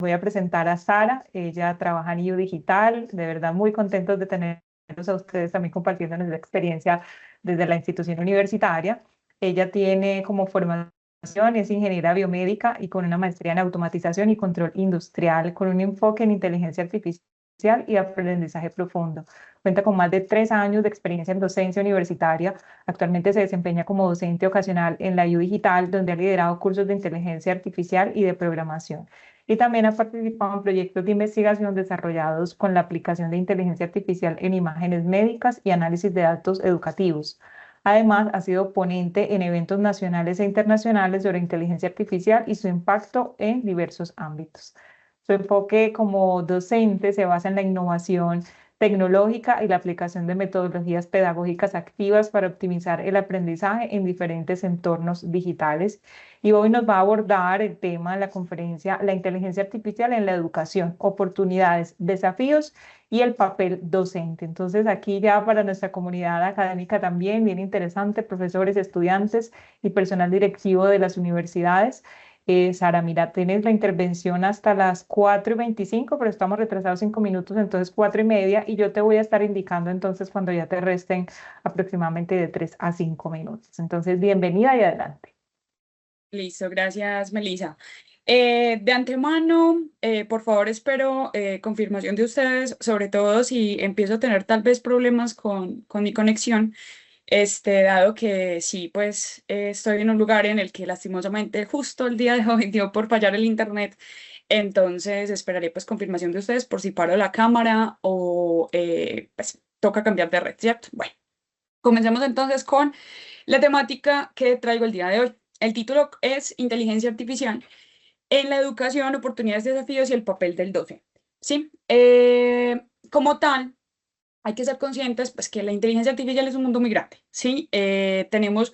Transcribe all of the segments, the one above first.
Voy a presentar a Sara, ella trabaja en IU Digital, de verdad muy contentos de tenerlos a ustedes también compartiendo nuestra experiencia desde la institución universitaria. Ella tiene como formación, es ingeniera biomédica y con una maestría en automatización y control industrial, con un enfoque en inteligencia artificial y aprendizaje profundo. Cuenta con más de 3 años de experiencia en docencia universitaria. Actualmente se desempeña como docente ocasional en la IU Digital, donde ha liderado cursos de inteligencia artificial y de programación y también ha participado en proyectos de investigación desarrollados con la aplicación de inteligencia artificial en imágenes médicas y análisis de datos educativos. Además, ha sido ponente en eventos nacionales e internacionales sobre inteligencia artificial y su impacto en diversos ámbitos. Su enfoque como docente se basa en la innovación tecnológica y la aplicación de metodologías pedagógicas activas para optimizar el aprendizaje en diferentes entornos digitales. Y hoy nos va a abordar el tema de la conferencia La inteligencia artificial en la educación, oportunidades, desafíos y el papel docente. Entonces aquí ya para nuestra comunidad académica también, bien interesante, profesores, estudiantes y personal directivo de las universidades. Sara, mira, tienes la intervención hasta las 4:25, pero estamos retrasados 5 minutos, entonces 4:30, y yo te voy a estar indicando entonces cuando ya te resten aproximadamente de 3 a 5 minutos. Entonces, bienvenida y adelante. Listo, gracias, Melissa. De antemano, por favor, espero confirmación de ustedes, sobre todo si empiezo a tener tal vez problemas con mi conexión, dado que sí, pues estoy en un lugar en el que lastimosamente justo el día de hoy dio por fallar el internet, entonces esperaré pues confirmación de ustedes por si paro la cámara o pues toca cambiar de red, ¿cierto? Bueno, comencemos entonces con la temática que traigo el día de hoy. El título es Inteligencia Artificial en la educación, oportunidades, desafíos y el papel del docente. ¿Sí? Como tal, hay que ser conscientes pues, que la inteligencia artificial es un mundo muy grande. ¿Sí? Tenemos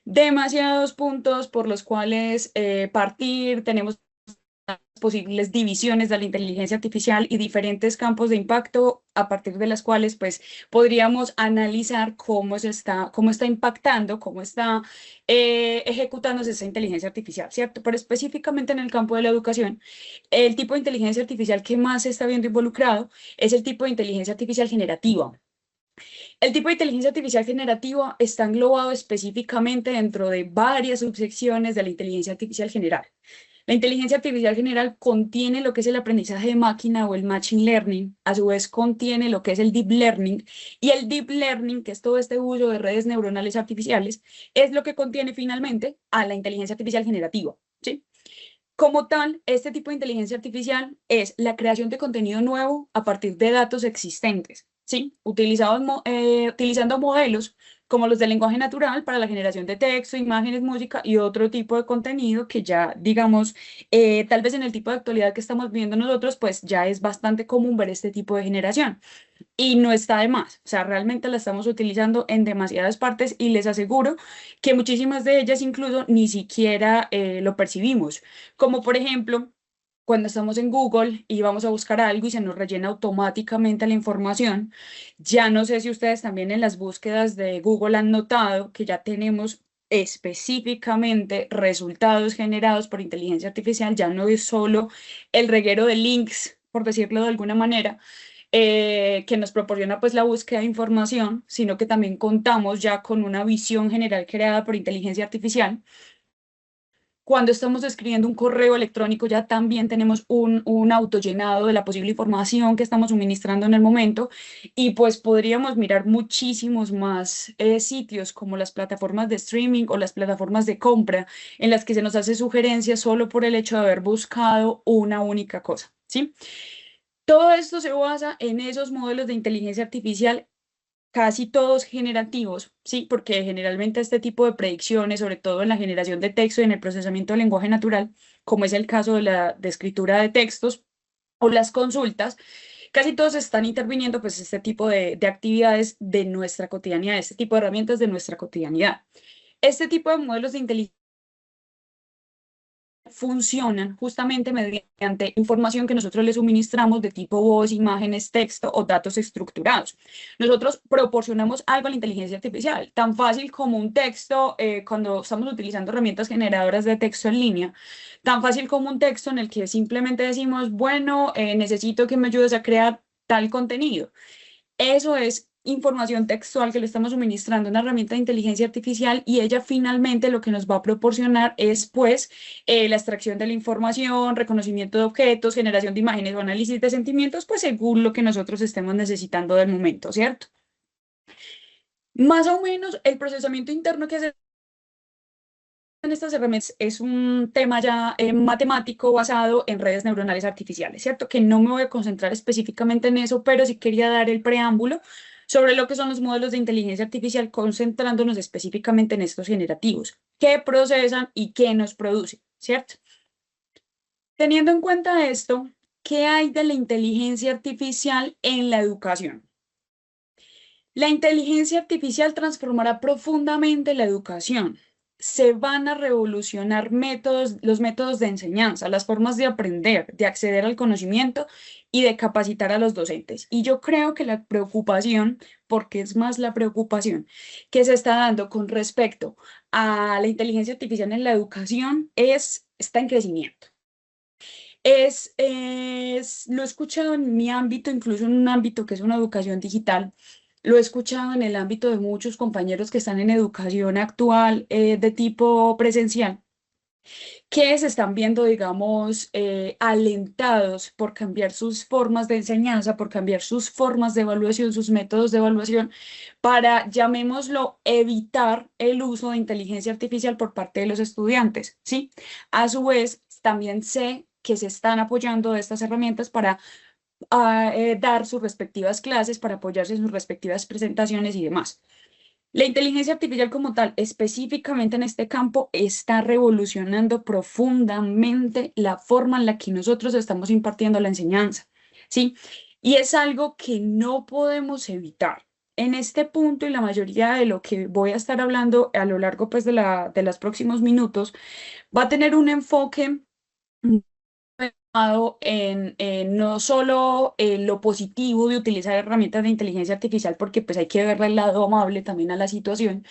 demasiados puntos por los cuales partir, tenemos posibles divisiones de la inteligencia artificial y diferentes campos de impacto a partir de las cuales pues podríamos analizar cómo está impactando, cómo está ejecutándose esa inteligencia artificial, ¿cierto? Pero específicamente en el campo de la educación, el tipo de inteligencia artificial que más se está viendo involucrado es el tipo de inteligencia artificial generativa. El tipo de inteligencia artificial generativa está englobado específicamente dentro de varias subsecciones de la inteligencia artificial general. La inteligencia artificial general contiene lo que es el aprendizaje de máquina o el machine learning, a su vez contiene lo que es el deep learning, y el deep learning, que es todo este uso de redes neuronales artificiales, es lo que contiene finalmente a la inteligencia artificial generativa, ¿sí? Como tal, este tipo de inteligencia artificial es la creación de contenido nuevo a partir de datos existentes, ¿sí? Utilizando modelos como los de lenguaje natural para la generación de texto, imágenes, música y otro tipo de contenido que ya, digamos, tal vez en el tipo de actualidad que estamos viviendo nosotros, pues ya es bastante común ver este tipo de generación y no está de más. O sea, realmente la estamos utilizando en demasiadas partes y les aseguro que muchísimas de ellas incluso ni siquiera lo percibimos. Como por ejemplo, cuando estamos en Google y vamos a buscar algo y se nos rellena automáticamente la información. Ya no sé si ustedes también en las búsquedas de Google han notado que ya tenemos específicamente resultados generados por inteligencia artificial, ya no es solo el reguero de links, por decirlo de alguna manera, que nos proporciona pues la búsqueda de información, sino que también contamos ya con una visión general creada por inteligencia artificial. Cuando estamos escribiendo un correo electrónico ya también tenemos un autollenado de la posible información que estamos suministrando en el momento y pues podríamos mirar muchísimos más sitios como las plataformas de streaming o las plataformas de compra en las que se nos hace sugerencias solo por el hecho de haber buscado una única cosa, ¿sí? Todo esto se basa en esos modelos de inteligencia artificial, casi todos generativos, sí, porque generalmente este tipo de predicciones, sobre todo en la generación de texto y en el procesamiento del lenguaje natural, como es el caso de la de escritura de textos o las consultas, casi todos están interviniendo pues este tipo de actividades de nuestra cotidianidad, este tipo de herramientas de nuestra cotidianidad. Este tipo de modelos de inteligencia funcionan justamente mediante información que nosotros les suministramos de tipo voz, imágenes, texto o datos estructurados. Nosotros proporcionamos algo a la inteligencia artificial, tan fácil como un texto cuando estamos utilizando herramientas generadoras de texto en línea, tan fácil como un texto en el que simplemente decimos, bueno, necesito que me ayudes a crear tal contenido. Eso es información textual que le estamos suministrando a una herramienta de inteligencia artificial y ella finalmente lo que nos va a proporcionar es pues la extracción de la información, reconocimiento de objetos, generación de imágenes o análisis de sentimientos, pues según lo que nosotros estemos necesitando del momento, ¿cierto? Más o menos el procesamiento interno que hace en estas herramientas es un tema ya matemático basado en redes neuronales artificiales, ¿cierto? Que no me voy a concentrar específicamente en eso, pero sí quería dar el preámbulo sobre lo que son los modelos de inteligencia artificial, concentrándonos específicamente en estos generativos, qué procesan y qué nos producen, ¿cierto? Teniendo en cuenta esto, ¿qué hay de la inteligencia artificial en la educación? La inteligencia artificial transformará profundamente la educación. Se van a revolucionar los métodos de enseñanza, las formas de aprender, de acceder al conocimiento y de capacitar a los docentes. Y yo creo que la preocupación, porque es más la preocupación que se está dando con respecto a la inteligencia artificial en la educación, está en crecimiento. Lo he escuchado en mi ámbito, incluso en un ámbito que es una educación digital. Lo he escuchado en el ámbito de muchos compañeros que están en educación actual de tipo presencial, que se están viendo, digamos, alentados por cambiar sus formas de enseñanza, por cambiar sus formas de evaluación, sus métodos de evaluación, para, llamémoslo, evitar el uso de inteligencia artificial por parte de los estudiantes, ¿sí? A su vez, también sé que se están apoyando de estas herramientas para dar sus respectivas clases, para apoyarse en sus respectivas presentaciones y demás. La inteligencia artificial como tal, específicamente en este campo, está revolucionando profundamente la forma en la que nosotros estamos impartiendo la enseñanza, ¿sí? Y es algo que no podemos evitar. En este punto y la mayoría de lo que voy a estar hablando a lo largo pues, de los próximos minutos va a tener un enfoque en no solo lo positivo de utilizar herramientas de inteligencia artificial, porque pues hay que verle el lado amable también a la situación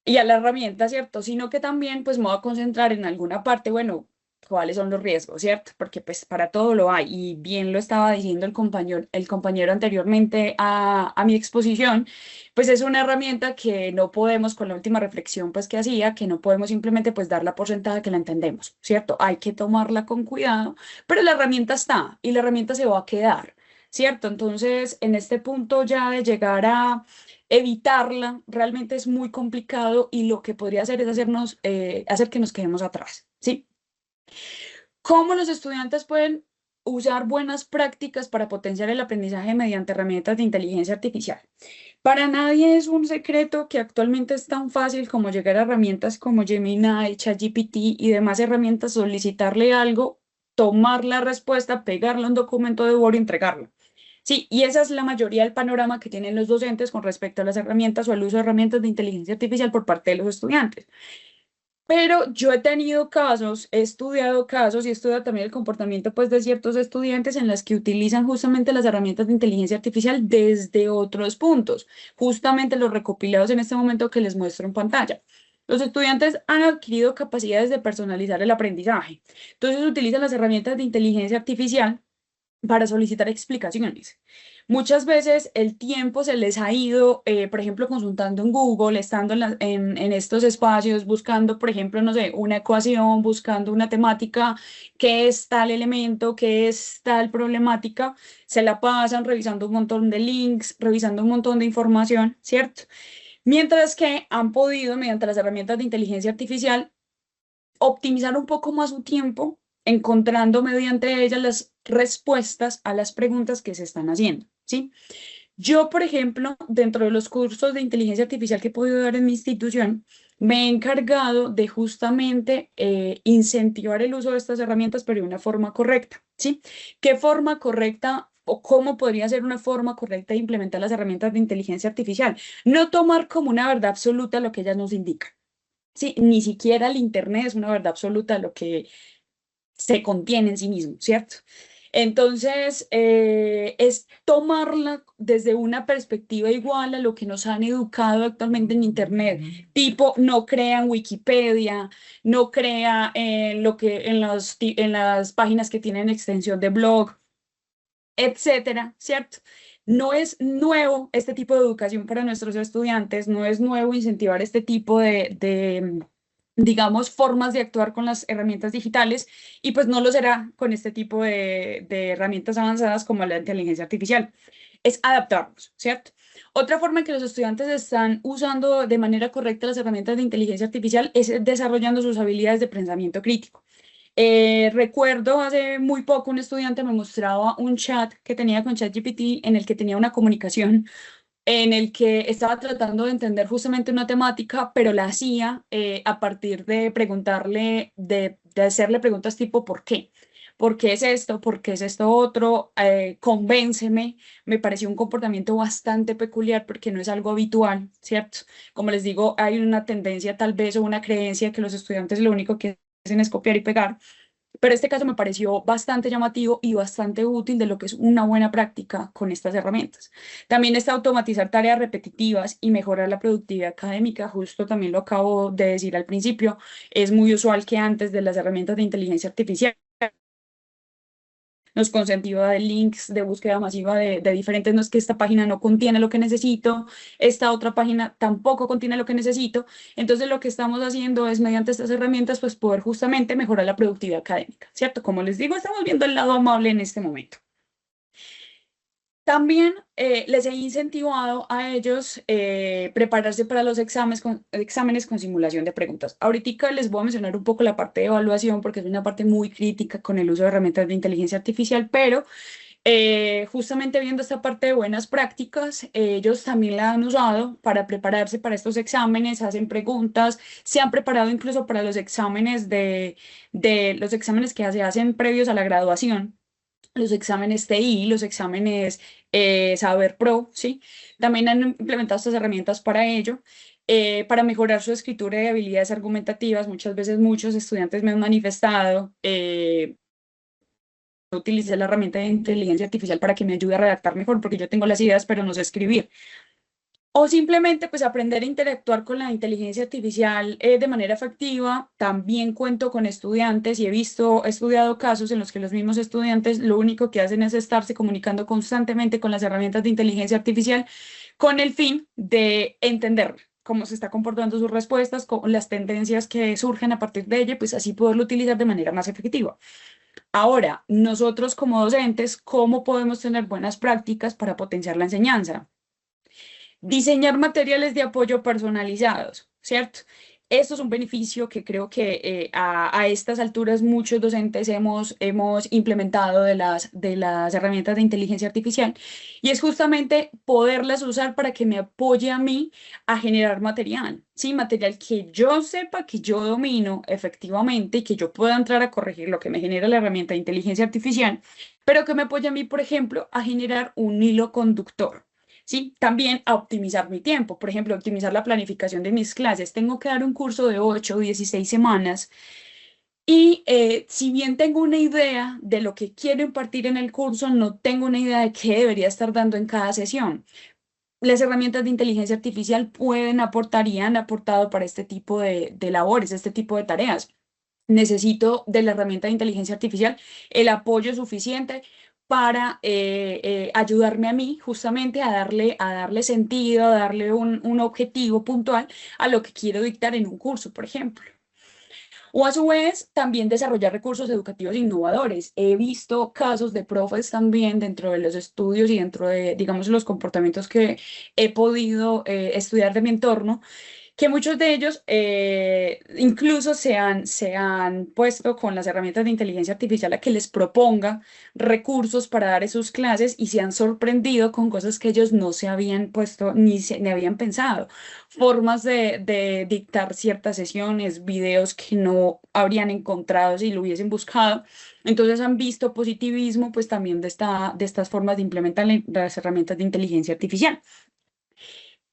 y a la herramienta, ¿cierto? Sino que también pues me voy a concentrar en alguna parte, bueno, cuáles son los riesgos, ¿cierto? Porque pues para todo lo hay y bien lo estaba diciendo el compañero anteriormente a mi exposición, pues es una herramienta que no podemos, con la última reflexión pues que hacía, que no podemos simplemente pues darla por sentada que la entendemos, ¿cierto? Hay que tomarla con cuidado, pero la herramienta está y la herramienta se va a quedar, ¿cierto? Entonces, en este punto ya de llegar a evitarla realmente es muy complicado y lo que podría hacer es hacer que nos quedemos atrás, ¿sí? ¿Cómo los estudiantes pueden usar buenas prácticas para potenciar el aprendizaje mediante herramientas de inteligencia artificial? Para nadie es un secreto que actualmente es tan fácil como llegar a herramientas como Gemini, ChatGPT y demás herramientas, solicitarle algo, tomar la respuesta, pegarle un documento de Word y entregarlo. Sí, y esa es la mayoría del panorama que tienen los docentes con respecto a las herramientas o al uso de herramientas de inteligencia artificial por parte de los estudiantes. Pero yo he tenido casos, he estudiado casos y he estudiado también el comportamiento pues, de ciertos estudiantes en las que utilizan justamente las herramientas de inteligencia artificial desde otros puntos, justamente los recopilados en este momento que les muestro en pantalla. Los estudiantes han adquirido capacidades de personalizar el aprendizaje. Entonces utilizan las herramientas de inteligencia artificial para solicitar explicaciones. Muchas veces el tiempo se les ha ido, por ejemplo, consultando en Google, estando en estos espacios, buscando, por ejemplo, no sé, una ecuación, buscando una temática, qué es tal elemento, qué es tal problemática, se la pasan revisando un montón de links, revisando un montón de información, ¿cierto? Mientras que han podido, mediante las herramientas de inteligencia artificial, optimizar un poco más su tiempo, encontrando mediante ellas las respuestas a las preguntas que se están haciendo, ¿sí? Yo, por ejemplo, dentro de los cursos de inteligencia artificial que he podido dar en mi institución, me he encargado de justamente incentivar el uso de estas herramientas, pero de una forma correcta, ¿sí? ¿Qué forma correcta o cómo podría ser una forma correcta de implementar las herramientas de inteligencia artificial? No tomar como una verdad absoluta lo que ellas nos indican. Sí, ni siquiera el Internet es una verdad absoluta lo que se contiene en sí mismo, ¿cierto? Entonces, es tomarla desde una perspectiva igual a lo que nos han educado actualmente en Internet, tipo, no crea en Wikipedia, no crea en lo que, en las páginas que tienen extensión de blog, etcétera, ¿cierto? No es nuevo este tipo de educación para nuestros estudiantes, no es nuevo incentivar este tipo digamos, formas de actuar con las herramientas digitales y pues no lo será con este tipo de herramientas avanzadas como la inteligencia artificial. Es adaptarnos, ¿cierto? Otra forma en que los estudiantes están usando de manera correcta las herramientas de inteligencia artificial es desarrollando sus habilidades de pensamiento crítico. Recuerdo hace muy poco un estudiante me mostraba un chat que tenía con ChatGPT en el que tenía una comunicación en el que estaba tratando de entender justamente una temática, pero la hacía a partir de preguntarle, de hacerle preguntas tipo ¿por qué? ¿Por qué es esto? ¿Por qué es esto otro? Convénceme. Me pareció un comportamiento bastante peculiar porque no es algo habitual, ¿cierto? Como les digo, hay una tendencia tal vez o una creencia que los estudiantes lo único que hacen es copiar y pegar, pero este caso me pareció bastante llamativo y bastante útil de lo que es una buena práctica con estas herramientas. También está automatizar tareas repetitivas y mejorar la productividad académica. Justo también lo acabo de decir al principio. Es muy usual que antes de las herramientas de inteligencia artificial nos consentiva de links, de búsqueda masiva de diferentes, no es que esta página no contiene lo que necesito, esta otra página tampoco contiene lo que necesito. Entonces lo que estamos haciendo es mediante estas herramientas pues poder justamente mejorar la productividad académica, ¿cierto? Como les digo, estamos viendo el lado amable en este momento. También les he incentivado a ellos prepararse para los exámenes con simulación de preguntas. Ahorita les voy a mencionar un poco la parte de evaluación porque es una parte muy crítica con el uso de herramientas de inteligencia artificial, pero justamente viendo esta parte de buenas prácticas, ellos también la han usado para prepararse para estos exámenes, hacen preguntas, se han preparado incluso para los exámenes de los exámenes que se hacen previos a la graduación, los exámenes TI, los exámenes Saber Pro, ¿sí? También han implementado estas herramientas para ello. Para mejorar su escritura y habilidades argumentativas, muchas veces muchos estudiantes me han manifestado utilicé la herramienta de inteligencia artificial para que me ayude a redactar mejor, porque yo tengo las ideas, pero no sé escribir. O simplemente, pues, aprender a interactuar con la inteligencia artificial de manera efectiva. También cuento con estudiantes y he estudiado casos en los que los mismos estudiantes lo único que hacen es estarse comunicando constantemente con las herramientas de inteligencia artificial con el fin de entender cómo se está comportando sus respuestas, con las tendencias que surgen a partir de ella, pues así poderlo utilizar de manera más efectiva. Ahora, nosotros como docentes, ¿cómo podemos tener buenas prácticas para potenciar la enseñanza? Diseñar materiales de apoyo personalizados, ¿cierto? Esto es un beneficio que creo que a estas alturas muchos docentes hemos implementado de las herramientas de inteligencia artificial y es justamente poderlas usar para que me apoye a mí a generar material, ¿sí? Material que yo sepa, que yo domino efectivamente y que yo pueda entrar a corregir lo que me genera la herramienta de inteligencia artificial, pero que me apoye a mí, por ejemplo, a generar un hilo conductor. ¿Sí? También a optimizar mi tiempo, por ejemplo, optimizar la planificación de mis clases. Tengo que dar un curso de 8 o 16 semanas y si bien tengo una idea de lo que quiero impartir en el curso, no tengo una idea de qué debería estar dando en cada sesión. Las herramientas de inteligencia artificial pueden aportar y han aportado para este tipo de labores, este tipo de tareas. Necesito de la herramienta de inteligencia artificial el apoyo suficiente para ayudarme a mí justamente a darle sentido, a darle un objetivo puntual a lo que quiero dictar en un curso, por ejemplo. O a su vez, también desarrollar recursos educativos innovadores. He visto casos de profes también dentro de los estudios y dentro de, digamos, los comportamientos que he podido estudiar de mi entorno que muchos de ellos incluso se han puesto con las herramientas de inteligencia artificial a que les proponga recursos para dar sus clases y se han sorprendido con cosas que ellos no se habían puesto ni habían pensado. Formas de dictar ciertas sesiones, videos que no habrían encontrado si lo hubiesen buscado. Entonces han visto positivismo pues también de estas formas de implementar las herramientas de inteligencia artificial.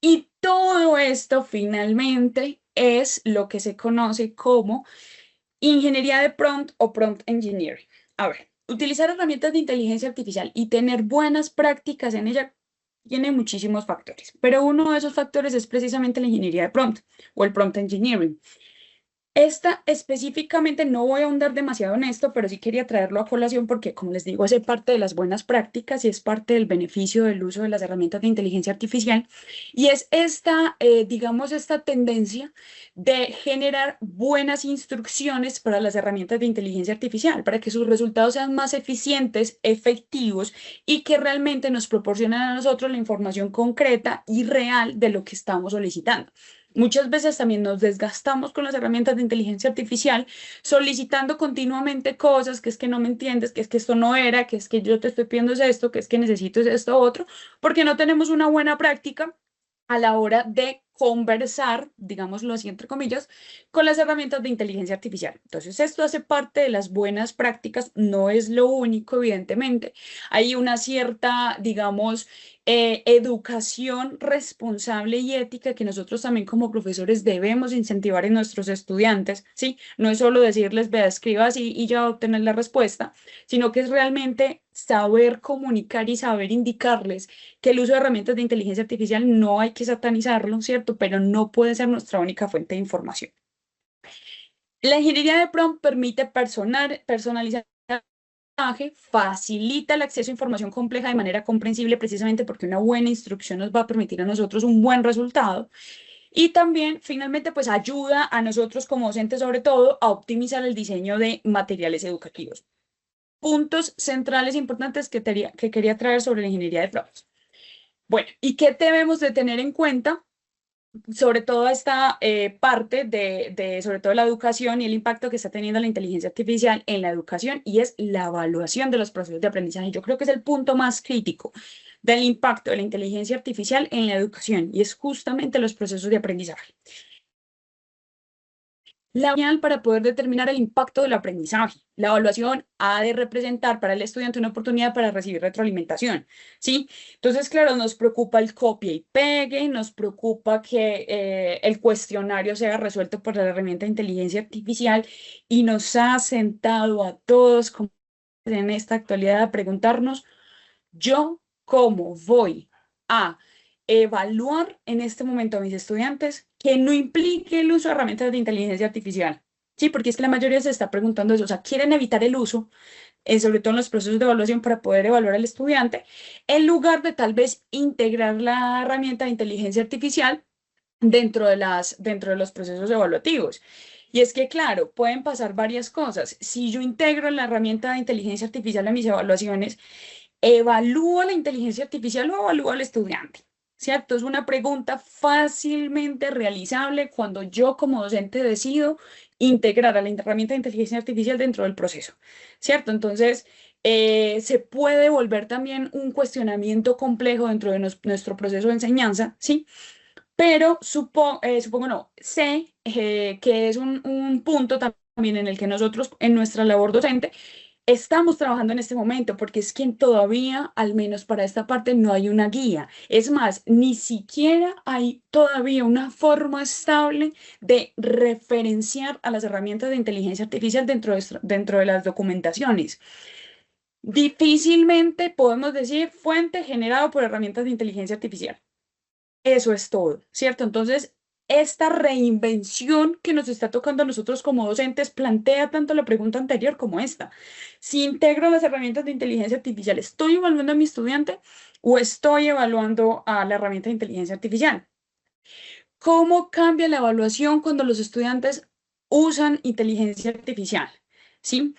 Y todo esto finalmente es lo que se conoce como ingeniería de prompt o prompt engineering. A ver, utilizar herramientas de inteligencia artificial y tener buenas prácticas en ella tiene muchísimos factores, pero uno de esos factores es precisamente la ingeniería de prompt o el prompt engineering. Esta específicamente no voy a ahondar demasiado en esto, pero sí quería traerlo a colación porque, como les digo, es parte de las buenas prácticas y es parte del beneficio del uso de las herramientas de inteligencia artificial. Y es esta, digamos, esta tendencia de generar buenas instrucciones para las herramientas de inteligencia artificial, para que sus resultados sean más eficientes, efectivos y que realmente nos proporcionen a nosotros la información concreta y real de lo que estamos solicitando. Muchas veces también nos desgastamos con las herramientas de inteligencia artificial solicitando continuamente cosas, que es que no me entiendes, que es que esto no era, que es que yo te estoy pidiendo es esto, que es que necesito es esto otro, porque no tenemos una buena práctica a la hora de conversar, digámoslo así entre comillas, con las herramientas de inteligencia artificial. Entonces, esto hace parte de las buenas prácticas, no es lo único, evidentemente. Hay una cierta, digamos, educación responsable y ética que nosotros también como profesores debemos incentivar en nuestros estudiantes, ¿sí? No es solo decirles, vea, escriba así y ya va a obtener la respuesta, sino que es realmente saber comunicar y saber indicarles que el uso de herramientas de inteligencia artificial no hay que satanizarlo, ¿cierto? Pero no puede ser nuestra única fuente de información. La ingeniería de prompt permite personalizar el mensaje, facilita el acceso a información compleja de manera comprensible precisamente porque una buena instrucción nos va a permitir a nosotros un buen resultado. Y también, finalmente, pues ayuda a nosotros como docentes, sobre todo, a optimizar el diseño de materiales educativos. Puntos centrales importantes que quería traer sobre la ingeniería de prompts. Bueno, ¿y qué debemos de tener en cuenta? Sobre todo esta parte sobre todo la educación y el impacto que está teniendo la inteligencia artificial en la educación y es la evaluación de los procesos de aprendizaje. Yo creo que es el punto más crítico del impacto de la inteligencia artificial en la educación y es justamente los procesos de aprendizaje. La señal para poder determinar el impacto del aprendizaje. La evaluación ha de representar para el estudiante una oportunidad para recibir retroalimentación, ¿sí? Entonces, claro, nos preocupa el copia y pegue, nos preocupa que el cuestionario sea resuelto por la herramienta de inteligencia artificial y nos ha sentado a todos como en esta actualidad a preguntarnos, ¿yo cómo voy a evaluar en este momento a mis estudiantes que no implique el uso de herramientas de inteligencia artificial? Sí, porque es que la mayoría se está preguntando eso, o sea, quieren evitar el uso, sobre todo en los procesos de evaluación para poder evaluar al estudiante, en lugar de tal vez integrar la herramienta de inteligencia artificial dentro de los procesos evaluativos. Y es que, claro, pueden pasar varias cosas. Si yo integro la herramienta de inteligencia artificial en mis evaluaciones, ¿evalúa la inteligencia artificial o evalúa al estudiante? ¿Cierto? Es una pregunta fácilmente realizable cuando yo como docente decido integrar a la herramienta de inteligencia artificial dentro del proceso, ¿cierto? Entonces, se puede volver también un cuestionamiento complejo dentro de nuestro proceso de enseñanza, ¿sí? Pero supongo no, sé que es un punto también en el que nosotros en nuestra labor docente estamos trabajando en este momento porque es que todavía, al menos para esta parte, no hay una guía. Es más, ni siquiera hay todavía una forma estable de referenciar a las herramientas de inteligencia artificial dentro de las documentaciones. Difícilmente podemos decir fuente generado por herramientas de inteligencia artificial. Eso es todo, ¿cierto? Entonces, esta reinvención que nos está tocando a nosotros como docentes plantea tanto la pregunta anterior como esta. Si integro las herramientas de inteligencia artificial, ¿estoy evaluando a mi estudiante o estoy evaluando a la herramienta de inteligencia artificial? ¿Cómo cambia la evaluación cuando los estudiantes usan inteligencia artificial? ¿Sí?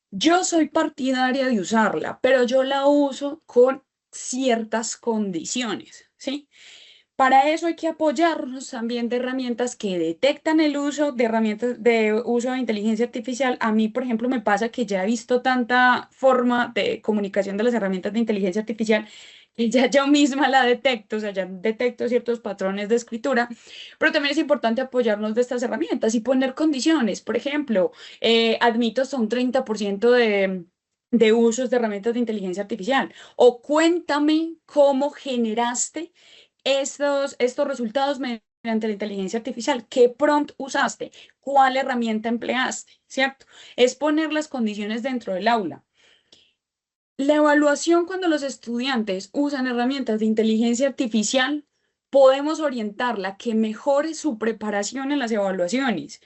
Yo soy partidaria de usarla, pero yo la uso con ciertas condiciones, ¿sí? Para eso hay que apoyarnos también de herramientas que detectan el uso de herramientas de uso de inteligencia artificial. A mí, por ejemplo, me pasa que ya he visto tanta forma de comunicación de las herramientas de inteligencia artificial que ya yo misma la detecto, o sea, ya detecto ciertos patrones de escritura, pero también es importante apoyarnos de estas herramientas y poner condiciones. Por ejemplo, admito hasta un 30% de usos de herramientas de inteligencia artificial o cuéntame cómo generaste estos resultados ante la inteligencia artificial, ¿qué prompt usaste? ¿Cuál herramienta empleaste? ¿Cierto? Es poner las condiciones dentro del aula. La evaluación, cuando los estudiantes usan herramientas de inteligencia artificial, podemos orientarla a que mejore su preparación en las evaluaciones,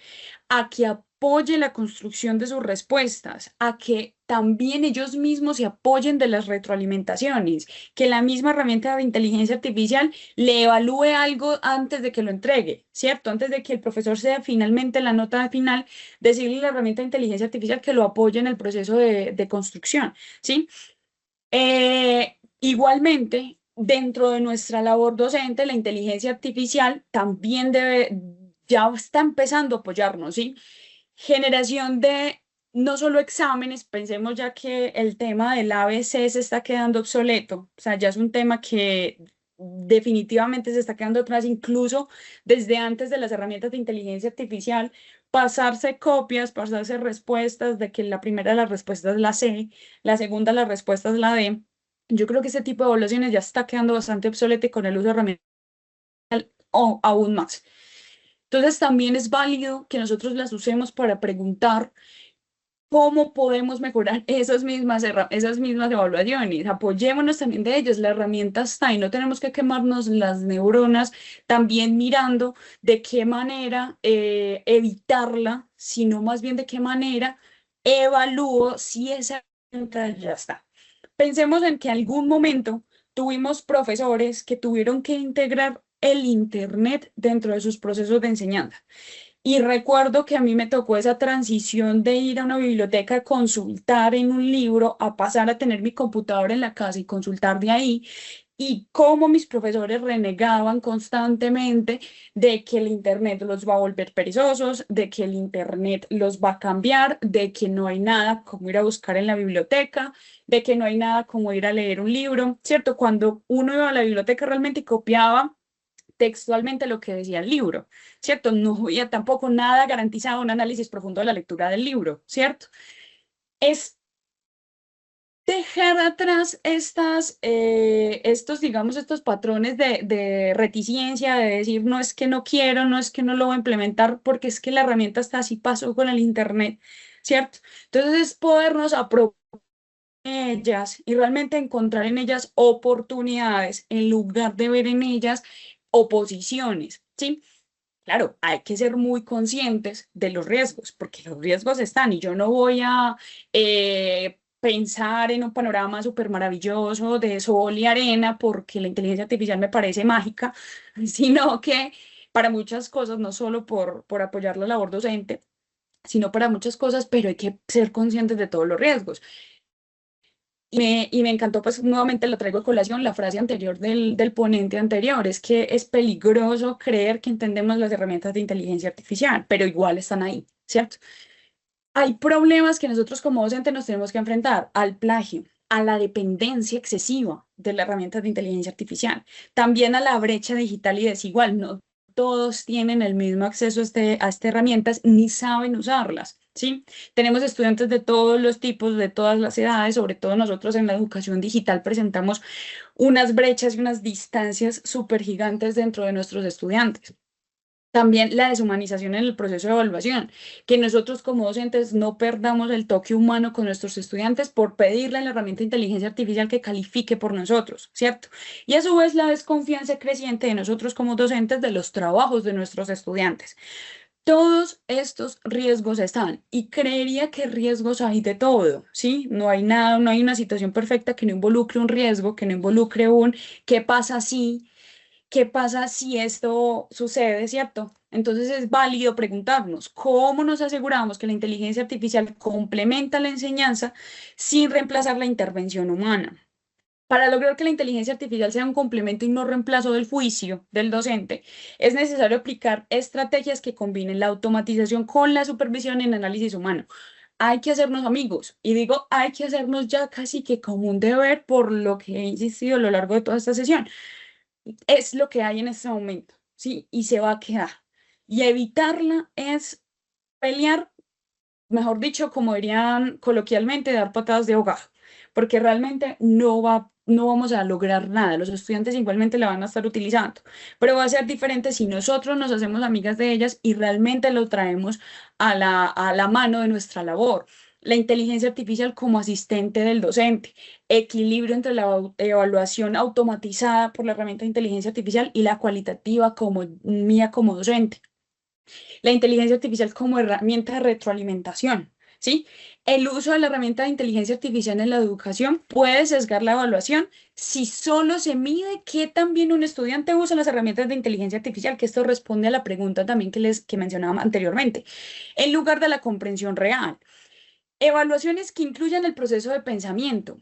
a que apoye la construcción de sus respuestas, a que también ellos mismos se apoyen de las retroalimentaciones, que la misma herramienta de inteligencia artificial le evalúe algo antes de que lo entregue, ¿cierto? Antes de que el profesor sea finalmente la nota final, decirle a la herramienta de inteligencia artificial que lo apoye en el proceso de construcción, ¿sí? Igualmente, dentro de nuestra labor docente, la inteligencia artificial también ya está empezando a apoyarnos, ¿sí? Generación de no solo exámenes, pensemos ya que el tema del ABC se está quedando obsoleto, o sea, ya es un tema que definitivamente se está quedando atrás, incluso desde antes de las herramientas de inteligencia artificial, pasarse copias, pasarse respuestas, de que la primera de las respuestas es la C, la segunda la respuesta es la D. Yo creo que ese tipo de evaluaciones ya está quedando bastante obsoleto y con el uso de herramientas o aún más. Entonces también es válido que nosotros las usemos para preguntar cómo podemos mejorar esas mismas evaluaciones. Apoyémonos también de ellos, la herramienta está y no tenemos que quemarnos las neuronas también mirando de qué manera evitarla, sino más bien de qué manera evalúo si esa herramienta ya está. Pensemos en que algún momento tuvimos profesores que tuvieron que integrar el Internet dentro de sus procesos de enseñanza. Y recuerdo que a mí me tocó esa transición de ir a una biblioteca a consultar en un libro, a pasar a tener mi computadora en la casa y consultar de ahí, y cómo mis profesores renegaban constantemente de que el Internet los va a volver perezosos, de que el Internet los va a cambiar, de que no hay nada como ir a buscar en la biblioteca, de que no hay nada como ir a leer un libro, ¿cierto? Cuando uno iba a la biblioteca realmente y copiaba textualmente lo que decía el libro, ¿cierto? No había tampoco nada garantizado un análisis profundo de la lectura del libro, ¿cierto? Es dejar atrás digamos, estos patrones de reticencia, de decir, no es que no quiero, no es que no lo voy a implementar, porque es que la herramienta está así, pasó con el Internet, ¿cierto? Entonces es podernos apropiar de ellas y realmente encontrar en ellas oportunidades en lugar de ver en ellas oposiciones, ¿sí? Claro, hay que ser muy conscientes de los riesgos, porque los riesgos están y yo no voy a pensar en un panorama súper maravilloso de sol y arena porque la inteligencia artificial me parece mágica, sino que para muchas cosas, no solo por apoyar la labor docente, sino para muchas cosas, pero hay que ser conscientes de todos los riesgos. Y me encantó, pues nuevamente lo traigo a colación, la frase anterior del ponente anterior, es que es peligroso creer que entendemos las herramientas de inteligencia artificial, pero igual están ahí, ¿cierto? Hay problemas que nosotros como docentes nos tenemos que enfrentar al plagio, a la dependencia excesiva de las herramientas de inteligencia artificial, también a la brecha digital y desigual. No todos tienen el mismo acceso a estas herramientas ni saben usarlas, ¿sí? Tenemos estudiantes de todos los tipos, de todas las edades, sobre todo nosotros en la educación digital presentamos unas brechas y unas distancias súper gigantes dentro de nuestros estudiantes. También la deshumanización en el proceso de evaluación, que nosotros como docentes no perdamos el toque humano con nuestros estudiantes por pedirle a la herramienta de inteligencia artificial que califique por nosotros, ¿cierto? Y a su vez la desconfianza creciente de nosotros como docentes de los trabajos de nuestros estudiantes. Todos estos riesgos están y creería que riesgos hay de todo, ¿sí? No hay nada, no hay una situación perfecta que no involucre un riesgo, que no involucre un ¿qué pasa si? ¿Qué pasa si esto sucede, cierto? Entonces es válido preguntarnos cómo nos aseguramos que la inteligencia artificial complementa la enseñanza sin reemplazar la intervención humana. Para lograr que la inteligencia artificial sea un complemento y no reemplazo del juicio del docente, es necesario aplicar estrategias que combinen la automatización con la supervisión en análisis humano. Hay que hacernos amigos, y digo, hay que hacernos ya casi que como un deber por lo que he insistido a lo largo de toda esta sesión. Es lo que hay en este momento, ¿sí? Y se va a quedar. Y evitarla es pelear, mejor dicho, como dirían coloquialmente, dar patadas de ahogado, porque realmente no va no vamos a lograr nada. Los estudiantes igualmente la van a estar utilizando, pero va a ser diferente si nosotros nos hacemos amigas de ellas y realmente lo traemos a la mano de nuestra labor. La inteligencia artificial como asistente del docente, equilibrio entre la evaluación automatizada por la herramienta de inteligencia artificial y la cualitativa como mía como docente. La inteligencia artificial como herramienta de retroalimentación, ¿sí? El uso de la herramienta de inteligencia artificial en la educación puede sesgar la evaluación si solo se mide qué tan bien un estudiante usa las herramientas de inteligencia artificial, que esto responde a la pregunta también que mencionaba anteriormente, en lugar de la comprensión real. Evaluaciones que incluyan el proceso de pensamiento.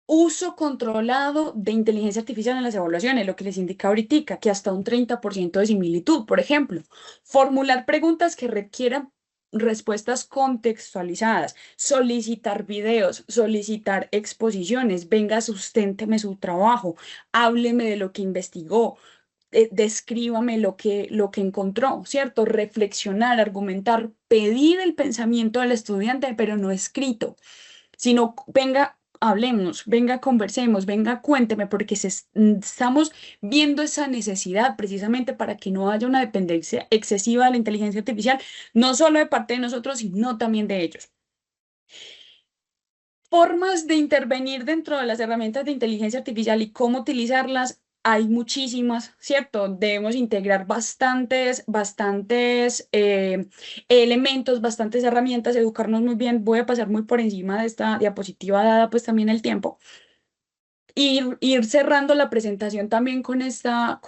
Uso controlado de inteligencia artificial en las evaluaciones, lo que les indica ahorita, que hasta un 30% de similitud, por ejemplo. Formular preguntas que requieran respuestas contextualizadas, solicitar videos, solicitar exposiciones, venga, susténteme su trabajo, hábleme de lo que investigó, descríbame lo que encontró, ¿cierto? Reflexionar, argumentar, pedir el pensamiento del estudiante, pero no escrito, sino venga, hablemos, venga, conversemos, venga, cuénteme, porque estamos viendo esa necesidad precisamente para que no haya una dependencia excesiva de la inteligencia artificial, no solo de parte de nosotros, sino también de ellos. Formas de intervenir dentro de las herramientas de inteligencia artificial y cómo utilizarlas. Hay muchísimas, ¿cierto? Debemos integrar bastantes elementos, bastantes herramientas, educarnos muy bien. Voy a pasar muy por encima de esta diapositiva dada pues también el tiempo. Ir cerrando la presentación también con esta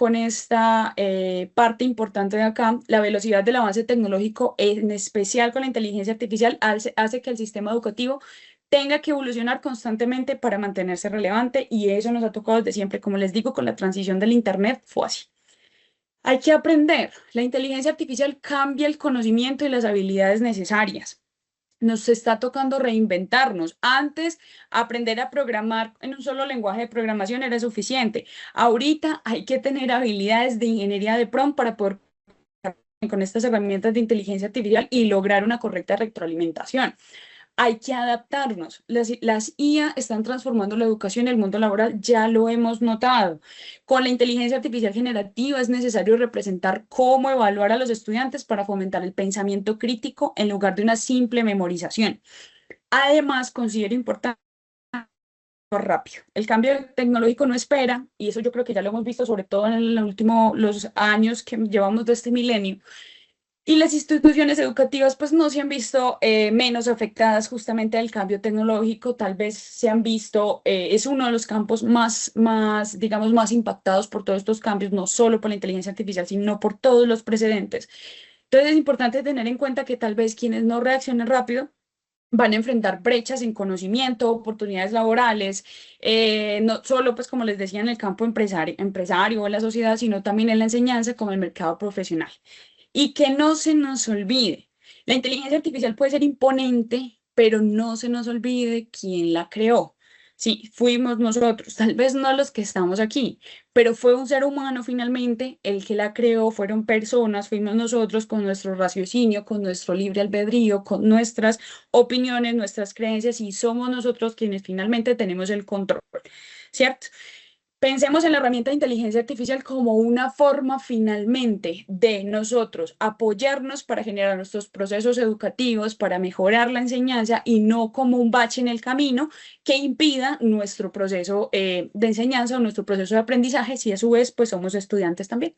parte importante de acá, la velocidad del avance tecnológico, en especial con la inteligencia artificial, hace que el sistema educativo tenga que evolucionar constantemente para mantenerse relevante y eso nos ha tocado desde siempre. Como les digo, con la transición del Internet fue así. Hay que aprender. La inteligencia artificial cambia el conocimiento y las habilidades necesarias. Nos está tocando reinventarnos. Antes, aprender a programar en un solo lenguaje de programación era suficiente. Ahorita hay que tener habilidades de ingeniería de prompt para poder con estas herramientas de inteligencia artificial y lograr una correcta retroalimentación. Hay que adaptarnos. Las IA están transformando la educación y el mundo laboral, ya lo hemos notado. Con la inteligencia artificial generativa es necesario representar cómo evaluar a los estudiantes para fomentar el pensamiento crítico en lugar de una simple memorización. Además, considero importante rápido. El cambio tecnológico no espera, y eso yo creo que ya lo hemos visto sobre todo en los años que llevamos de este milenio. Y las instituciones educativas pues no se han visto menos afectadas justamente del cambio tecnológico, tal vez se han visto, es uno de los campos digamos, más impactados por todos estos cambios, no solo por la inteligencia artificial, sino por todos los precedentes. Entonces es importante tener en cuenta que tal vez quienes no reaccionen rápido van a enfrentar brechas en conocimiento, oportunidades laborales, no solo, pues como les decía, en el campo empresario o en la sociedad, sino también en la enseñanza como en el mercado profesional. Y que no se nos olvide, la inteligencia artificial puede ser imponente, pero no se nos olvide quién la creó. Sí, fuimos nosotros, tal vez no los que estamos aquí, pero fue un ser humano finalmente el que la creó, fueron personas, fuimos nosotros con nuestro raciocinio, con nuestro libre albedrío, con nuestras opiniones, nuestras creencias y somos nosotros quienes finalmente tenemos el control, ¿cierto? Pensemos en la herramienta de inteligencia artificial como una forma finalmente de nosotros apoyarnos para generar nuestros procesos educativos, para mejorar la enseñanza y no como un bache en el camino que impida nuestro proceso de enseñanza o nuestro proceso de aprendizaje si a su vez pues somos estudiantes también.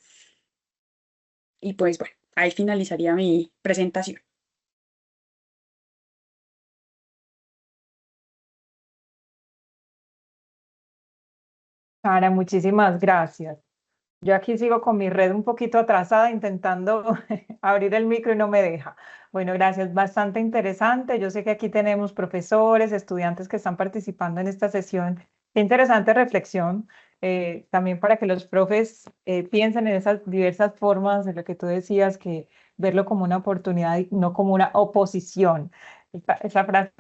Y pues bueno, ahí finalizaría mi presentación. Sara, muchísimas gracias. Yo aquí sigo con mi red un poquito atrasada intentando abrir el micro y no me deja. Bueno, gracias, bastante interesante. Yo sé que aquí tenemos profesores, estudiantes que están participando en esta sesión. Qué interesante reflexión, también para que los profes piensen en esas diversas formas de lo que tú decías, que verlo como una oportunidad y no como una oposición. Esa frase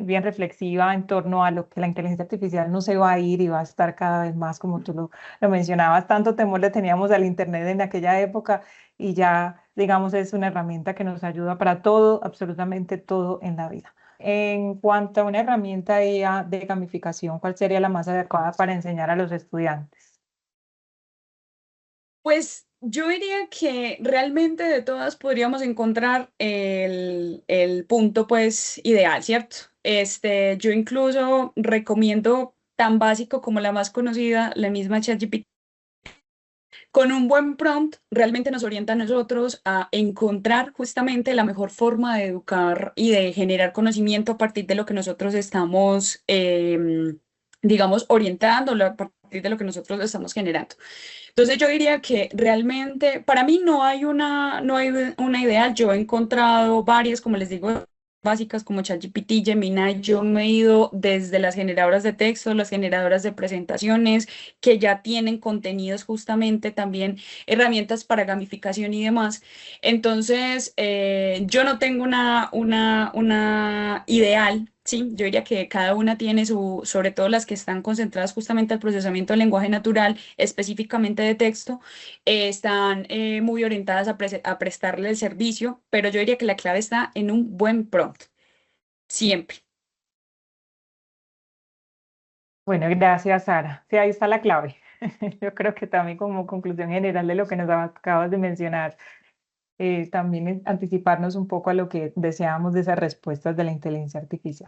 bien reflexiva en torno a lo que la inteligencia artificial no se va a ir y va a estar cada vez más, como tú lo mencionabas, tanto temor le teníamos al Internet en aquella época y ya, digamos, es una herramienta que nos ayuda para todo, absolutamente todo en la vida. En cuanto a una herramienta de IA de gamificación, ¿cuál sería la más adecuada para enseñar a los estudiantes? Pues yo diría que realmente de todas podríamos encontrar el punto pues ideal, ¿cierto? Yo incluso recomiendo tan básico como la más conocida, la misma ChatGPT. Con un buen prompt realmente nos orienta a nosotros a encontrar justamente la mejor forma de educar y de generar conocimiento a partir de lo que nosotros estamos, digamos, orientándolo, a partir de lo que nosotros estamos generando. Entonces yo diría que realmente para mí no hay una ideal. Yo he encontrado varias, como les digo, básicas como ChatGPT, Gemini. Yo me he ido desde las generadoras de texto, las generadoras de presentaciones, que ya tienen contenidos justamente también, herramientas para gamificación y demás. Entonces, yo no tengo una ideal. Sí, yo diría que cada una tiene sobre todo las que están concentradas justamente al procesamiento del lenguaje natural, específicamente de texto, están muy orientadas a prestarle el servicio, pero yo diría que la clave está en un buen prompt, siempre. Bueno, gracias, Sara. Sí, ahí está la clave. Yo creo que también como conclusión general de lo que nos acabas de mencionar, también es anticiparnos un poco a lo que deseábamos de esas respuestas de la inteligencia artificial.